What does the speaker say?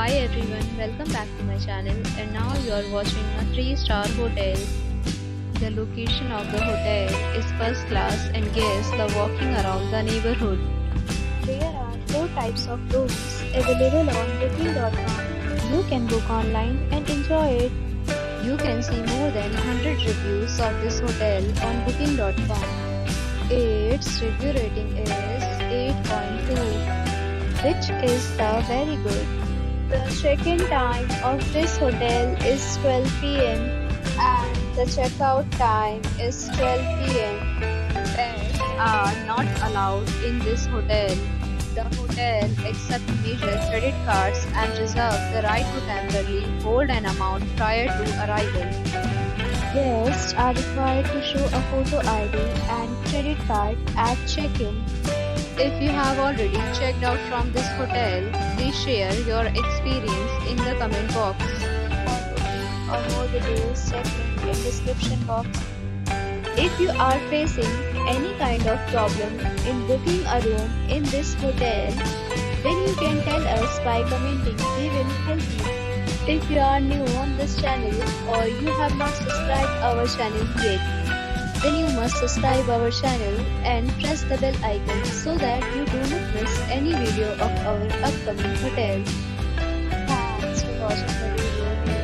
Hi everyone, welcome back to my channel and now you are watching a 3-star hotel. The location of the hotel is first class and guests love walking around the neighborhood. There are 4 types of rooms available on booking.com. You can book online and enjoy it. You can see more than 100 reviews of this hotel on booking.com. Its review rating is 8.2, which is very good. The check-in time of this hotel is 12 p.m. and the checkout time is 12 p.m. Pets are not allowed in this hotel. The hotel accepts major credit cards and reserves the right to temporarily hold an amount prior to arrival. Guests are required to show a photo ID and credit card at check-in. If you have already checked out from this hotel, please share your experience in the comment box. For more details, check link in description box. If you are facing any kind of problem in booking a room in this hotel, then you can tell us by commenting. We will help you. If you are new on this channel or you have not subscribed our channel yet, then you must subscribe our channel and press the bell icon so that you do not miss any video of our upcoming hotels. Thanks for watching the video.